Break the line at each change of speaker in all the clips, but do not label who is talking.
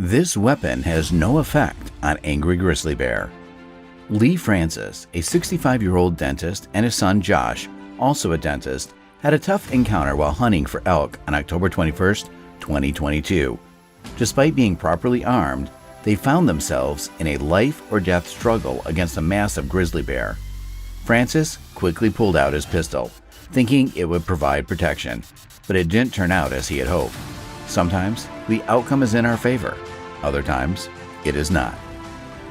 This weapon has no effect on angry grizzly bear. Lee Francis, a 65-year-old dentist, and his son Josh, also a dentist, had a tough encounter while hunting for elk on October 21, 2022. Despite being properly armed, they found themselves in a life-or-death struggle against a massive grizzly bear. Francis quickly pulled out his pistol, thinking it would provide protection, but it didn't turn out as he had hoped. Sometimes the outcome is in our favor, other times it is not.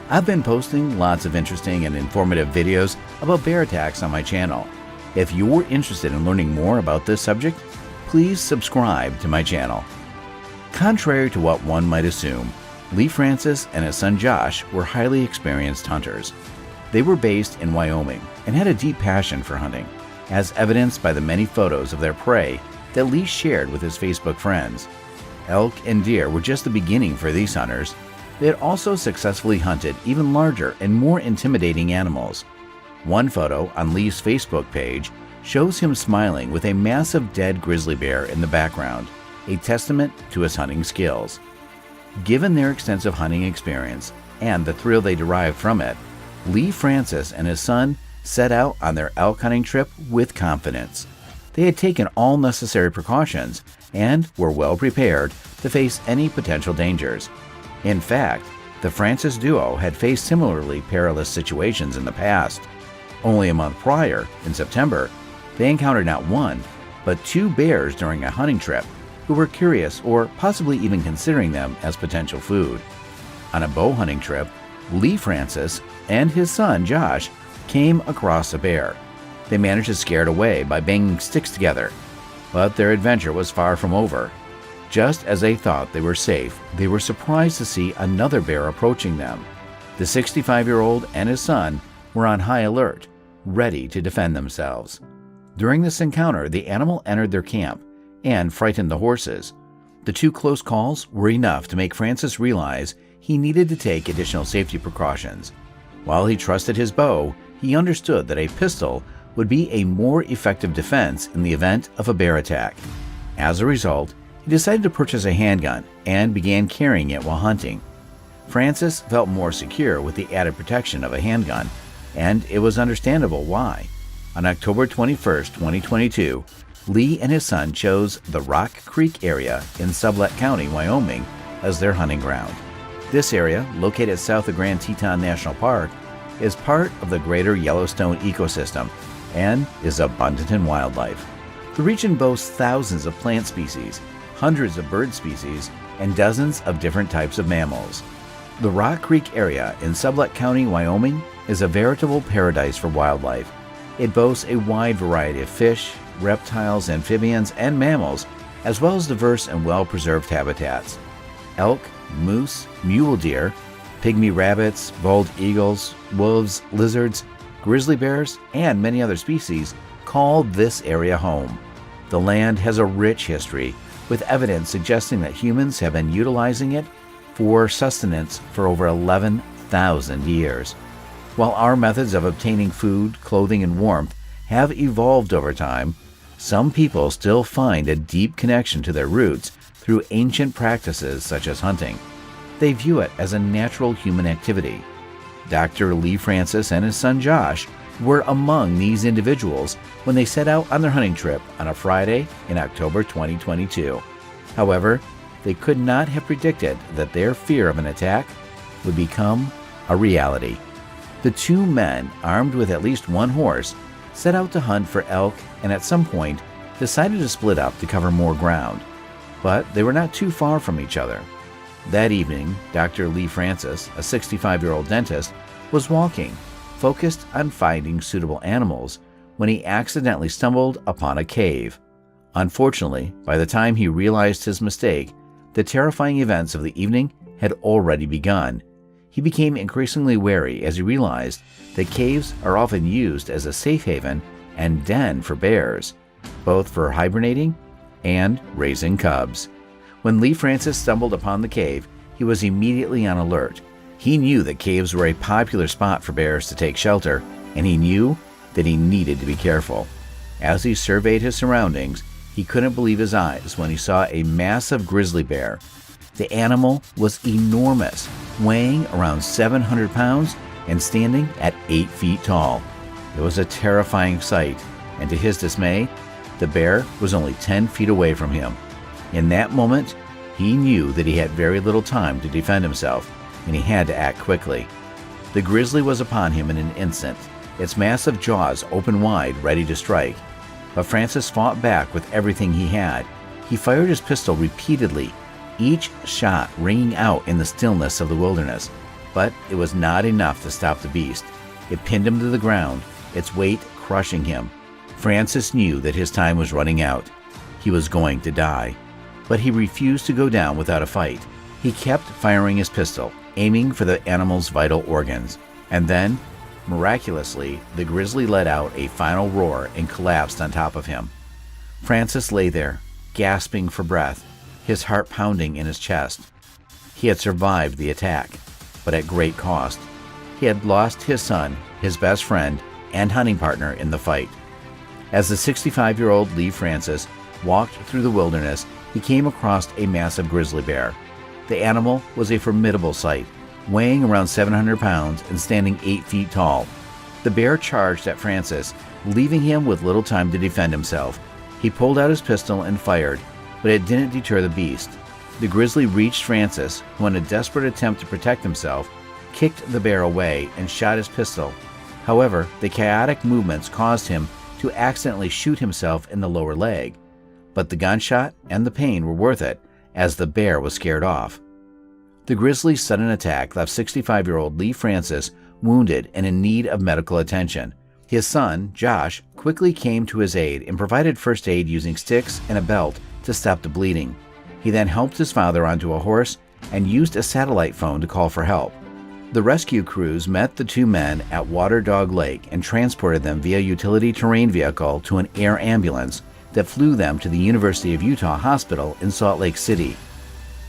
I've been posting lots of interesting and informative videos about bear attacks on my channel. If you're interested in learning more about this subject, please subscribe to my channel. Contrary to what one might assume, Lee Francis and his son Josh were highly experienced hunters. They were based in Wyoming and had a deep passion for hunting, as evidenced by the many photos of their prey that Lee shared with his Facebook friends. Elk and deer were just the beginning for these hunters. They had also successfully hunted even larger and more intimidating animals. One photo on Lee's Facebook page shows him smiling with a massive dead grizzly bear in the background, a testament to his hunting skills. Given their extensive hunting experience and the thrill they derived from it, Lee Francis and his son set out on their elk hunting trip with confidence. They had taken all necessary precautions and were well prepared to face any potential dangers. In fact, the Francis duo had faced similarly perilous situations in the past. Only a month prior, in September, they encountered not one, but two bears during a hunting trip who were curious or possibly even considering them as potential food. On a bow hunting trip, Lee Francis and his son Josh came across a bear. They managed to scare it away by banging sticks together, but their adventure was far from over. Just as they thought they were safe, they were surprised to see another bear approaching them. The 65-year-old and his son were on high alert, ready to defend themselves. During this encounter, the animal entered their camp and frightened the horses. The two close calls were enough to make Francis realize he needed to take additional safety precautions. While he trusted his bow, he understood that a pistol would be a more effective defense in the event of a bear attack. As a result, he decided to purchase a handgun and began carrying it while hunting. Francis felt more secure with the added protection of a handgun, and it was understandable why. On October 21, 2022, Lee and his son chose the Rock Creek area in Sublette County, Wyoming, as their hunting ground. This area, located south of Grand Teton National Park, is part of the greater Yellowstone ecosystem and is abundant in wildlife. The region boasts thousands of plant species, hundreds of bird species, and dozens of different types of mammals. The Rock Creek area in Sublette County, Wyoming, is a veritable paradise for wildlife. It boasts a wide variety of fish, reptiles, amphibians, and mammals, as well as diverse and well-preserved habitats. Elk, moose, mule deer, pygmy rabbits, bald eagles, wolves, lizards, grizzly bears, and many other species call this area home. The land has a rich history, with evidence suggesting that humans have been utilizing it for sustenance for over 11,000 years. While our methods of obtaining food, clothing, and warmth have evolved over time, some people still find a deep connection to their roots through ancient practices such as hunting. They view it as a natural human activity. Dr. Lee Francis and his son Josh were among these individuals when they set out on their hunting trip on a Friday in October 2022. However, they could not have predicted that their fear of an attack would become a reality. The two men, armed with at least one horse, set out to hunt for elk and at some point decided to split up to cover more ground. But they were not too far from each other. That evening, Dr. Lee Francis, a 65-year-old dentist, was walking, focused on finding suitable animals, when he accidentally stumbled upon a cave. Unfortunately, by the time he realized his mistake, the terrifying events of the evening had already begun. He became increasingly wary as he realized that caves are often used as a safe haven and den for bears, both for hibernating and raising cubs. When Lee Francis stumbled upon the cave, he was immediately on alert. He knew that caves were a popular spot for bears to take shelter, and he knew that he needed to be careful. As he surveyed his surroundings, he couldn't believe his eyes when he saw a massive grizzly bear. The animal was enormous, weighing around 700 pounds and standing at 8 feet tall. It was a terrifying sight, and to his dismay, the bear was only 10 feet away from him. In that moment, he knew that he had very little time to defend himself, and he had to act quickly. The grizzly was upon him in an instant, its massive jaws open wide, ready to strike. But Francis fought back with everything he had. He fired his pistol repeatedly, each shot ringing out in the stillness of the wilderness. But it was not enough to stop the beast. It pinned him to the ground, its weight crushing him. Francis knew that his time was running out. He was going to die. But he refused to go down without a fight. He kept firing his pistol, aiming for the animal's vital organs. And then, miraculously, the grizzly let out a final roar and collapsed on top of him. Francis lay there, gasping for breath, his heart pounding in his chest. He had survived the attack, but at great cost. He had lost his son, his best friend, and hunting partner in the fight. As the 65-year-old Lee Francis walked through the wilderness, he came across a massive grizzly bear. The animal was a formidable sight, weighing around 700 pounds and standing 8 feet tall. The bear charged at Francis, leaving him with little time to defend himself. He pulled out his pistol and fired, but it didn't deter the beast. The grizzly reached Francis, who in a desperate attempt to protect himself, kicked the bear away and shot his pistol. However, the chaotic movements caused him to accidentally shoot himself in the lower leg. But the gunshot and the pain were worth it, as the bear was scared off. The grizzly's sudden attack left 65-year-old Lee Francis wounded and in need of medical attention. His son, Josh, quickly came to his aid and provided first aid using sticks and a belt to stop the bleeding. He then helped his father onto a horse and used a satellite phone to call for help. The rescue crews met the two men at Water Dog Lake and transported them via utility terrain vehicle to an air ambulance that flew them to the University of Utah Hospital in Salt Lake City.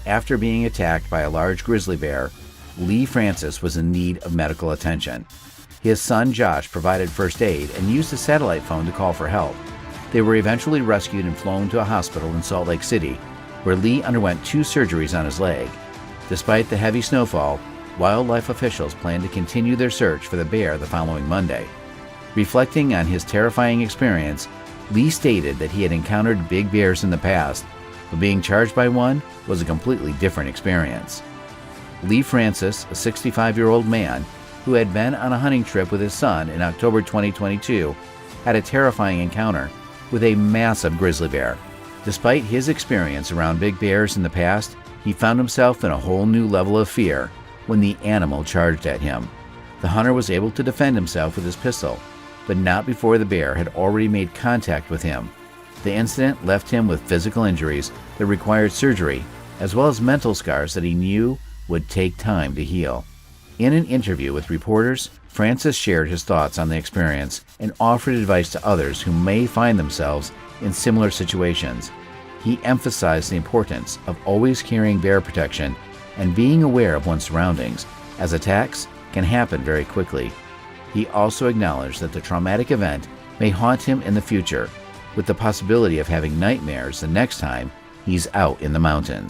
After being attacked by a large grizzly bear, Lee Francis was in need of medical attention. His son Josh provided first aid and used a satellite phone to call for help. They were eventually rescued and flown to a hospital in Salt Lake City, where Lee underwent 2 surgeries on his leg. Despite the heavy snowfall, wildlife officials plan to continue their search for the bear the following Monday. Reflecting on his terrifying experience, Lee stated that he had encountered big bears in the past, but being charged by one was a completely different experience. Lee Francis, a 65-year-old man who had been on a hunting trip with his son in October 2022, had a terrifying encounter with a massive grizzly bear. Despite his experience around big bears in the past, he found himself in a whole new level of fear when the animal charged at him. The hunter was able to defend himself with his pistol, but not before the bear had already made contact with him. The incident left him with physical injuries that required surgery, as well as mental scars that he knew would take time to heal. In an interview with reporters, Francis shared his thoughts on the experience and offered advice to others who may find themselves in similar situations. He emphasized the importance of always carrying bear protection and being aware of one's surroundings, as attacks can happen very quickly. He also acknowledged that the traumatic event may haunt him in the future, with the possibility of having nightmares the next time he's out in the mountains.